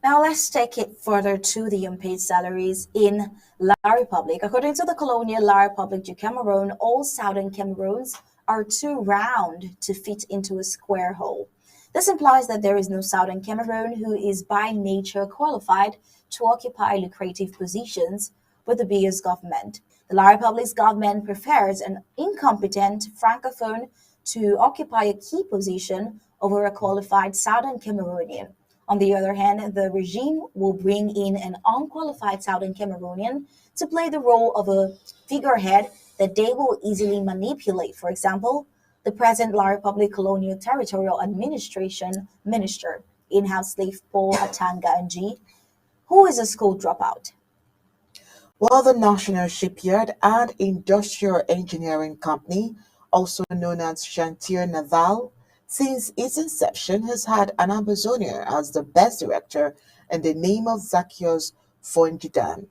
Now let's take it further to the unpaid salaries in La Republic. According to the colonial La Republic du Cameroon, all southern Cameroons are too round to fit into a square hole. This implies that there is no southern Cameroon who is by nature qualified to occupy lucrative positions with the biggest government. The La Republic's government prefers an incompetent francophone to occupy a key position over a qualified southern Cameroonian. On the other hand, the regime will bring in an unqualified Southern Cameroonian to play the role of a figurehead that they will easily manipulate. For example, the present La Republic Colonial Territorial Administration Minister, in-house slave Paul Atanga Ng, who is a school dropout. While the National Shipyard and Industrial Engineering Company, also known as Chantier Naval, since its inception has had an Ambazonia as the best director in the name of Zacchaeus Fongidam.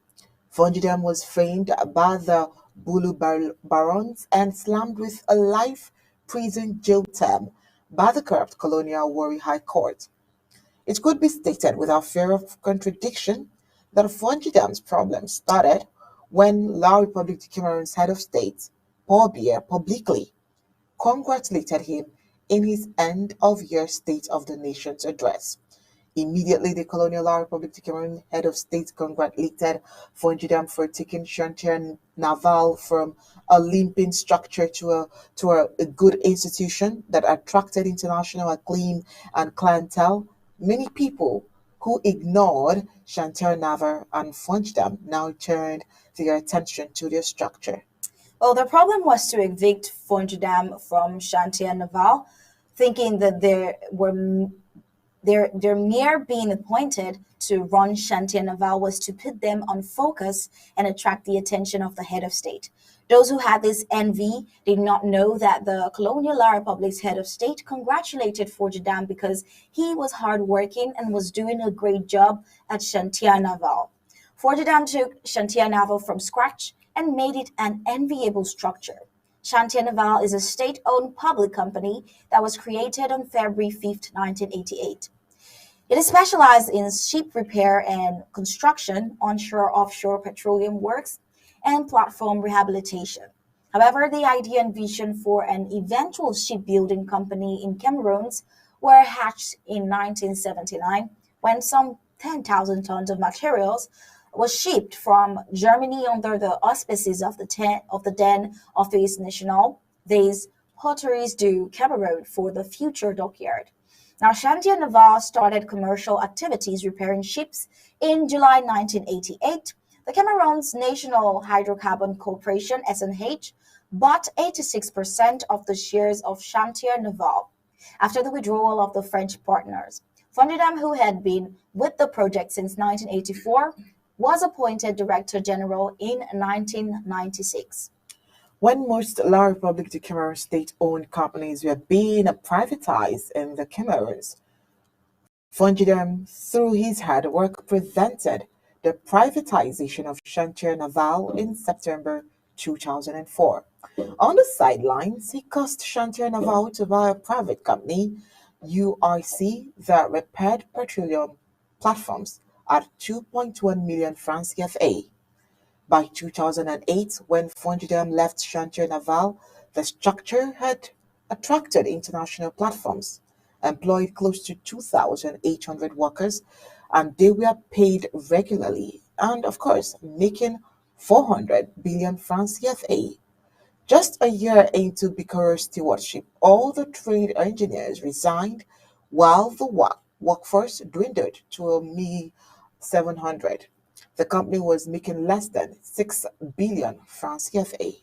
Fongidam was framed by the Bulu barons and slammed with a life prison jail term by the corrupt colonial Warri High Court. It could be stated without fear of contradiction that Fongidam's problem started when La République du Cameroon's head of state, Paul Biya, publicly congratulated him in his end of year State of the Nation's address. Immediately, the colonial La République du Cameroon head of state congratulated Fongidam for taking Chantier Naval from a limping structure to a good institution that attracted international acclaim and clientele. Many people who ignored Chantier Naval and Fongidam now turned their attention to their structure. Well, the problem was to evict Fondudam from Chantier Naval, thinking that their mere being appointed to run Chantier Naval was to put them on focus and attract the attention of the head of state. Those who had this envy did not know that the colonial La Republic's head of state congratulated Fordjadam because he was hardworking and was doing a great job at Chantier Naval. Fordjadam took Chantier Naval from scratch and made it an enviable structure. Chantier Naval is a state-owned public company that was created on February 5th, 1988. It is specialized in ship repair and construction, onshore, offshore petroleum works, and platform rehabilitation. However, the idea and vision for an eventual shipbuilding company in Cameroons were hatched in 1979 when some 10,000 tons of materials was shipped from Germany under the auspices of the then Office National des Poteries du Cameroun for the future dockyard. Now, Chantier Naval started commercial activities repairing ships in July 1988. The Cameroon's National Hydrocarbon Corporation (SNH) bought 86% of the shares of Chantier Naval after the withdrawal of the French partners. Fondidam, who had been with the project since 1984, was appointed Director General in 1996. When most La République du Cameroon state-owned companies were being privatized in the Cameroons, Fongidam, through his hard work, prevented the privatization of Chantier Naval in September 2004. On the sidelines, he caused Chantier Naval to buy a private company, URC, that repaired petroleum platforms at 2.1 million francs CFA. By 2008, when Fongidam left Chantier Naval, the structure had attracted international platforms, employed close to 2,800 workers, and they were paid regularly, and of course, making 400 billion francs CFA. Just a year into Bicker's stewardship, all the trained engineers resigned while the workforce dwindled to a mere 700. The company was making less than 6 billion francs CFA.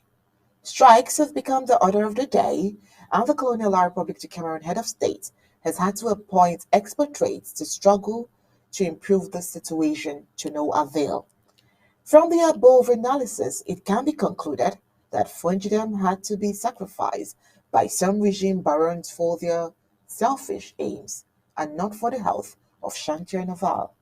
Strikes have become the order of the day, and the colonial La Republic du Cameroon head of state has had to appoint expert trades to struggle to improve the situation to no avail. From the above analysis, it can be concluded that Fungidem had to be sacrificed by some regime barons for their selfish aims and not for the health of Chantier Naval.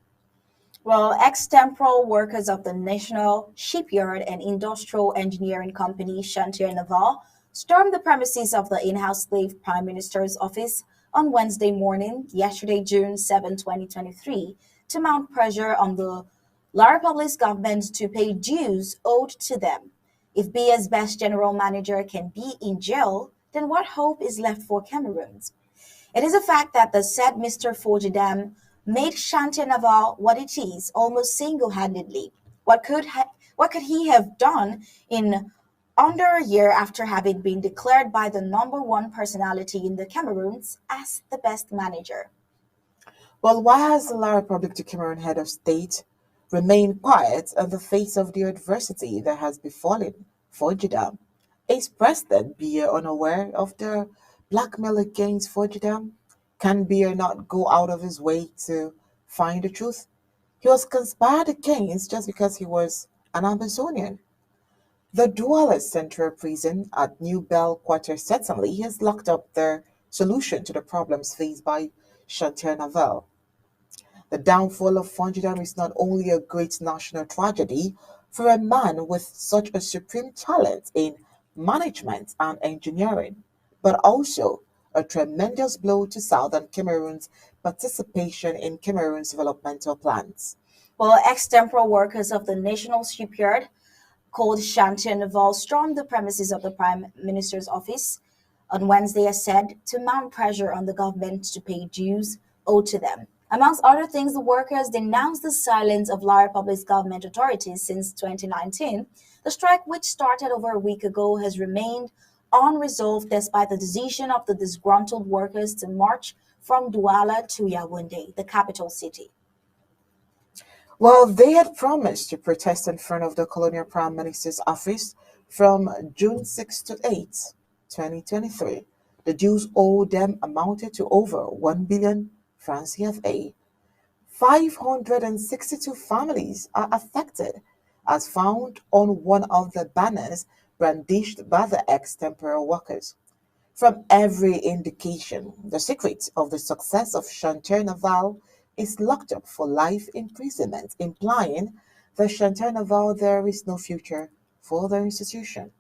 Well, ex-temporal workers of the National Shipyard and Industrial Engineering Company Chantier Naval stormed the premises of the in-house slave Prime Minister's office on Wednesday morning, yesterday, June 7, 2023, to mount pressure on the La Republic's government to pay dues owed to them. If Bia's best general manager can be in jail, then what hope is left for Cameroons? It is a fact that the said Mr. Forjadam made Shanti Naval what it is almost single-handedly. What could he have done in under a year after having been declared by the number one personality in the Cameroons as the best manager? Well, why has the La Republic de Cameroon head of state remained quiet in the face of the adversity that has befallen Fojidam? Is President Biya unaware of the blackmail against Fojidam? Can Biya not go out of his way to find the truth? He was conspired against just because he was an Amazonian. The Douala Central Prison at New Bell Quarter certainly has locked up the solution to the problems faced by Chantier Naval. The downfall of Fondidam is not only a great national tragedy for a man with such a supreme talent in management and engineering, but also a tremendous blow to Southern Cameroon's participation in Cameroon's developmental plans. Well, ex-temporal workers of the National Shipyard called Chantier Naval stormed the premises of the Prime Minister's office on Wednesday, as said, to mount pressure on the government to pay dues owed to them. Amongst other things, the workers denounced the silence of La Republic's government authorities since 2019. The strike, which started over a week ago, has remained unresolved despite the decision of the disgruntled workers to march from Douala to Yaoundé, the capital city. Well, they had promised to protest in front of the Colonial Prime Minister's office from June 6 to 8, 2023. The dues owed them amounted to over 1 billion francs CFA. 562 families are affected, as found on one of the banners brandished by the ex-temporal workers. From every indication, the secret of the success of Chantier Naval is locked up for life imprisonment, implying that Chantier Naval there is no future for the institution.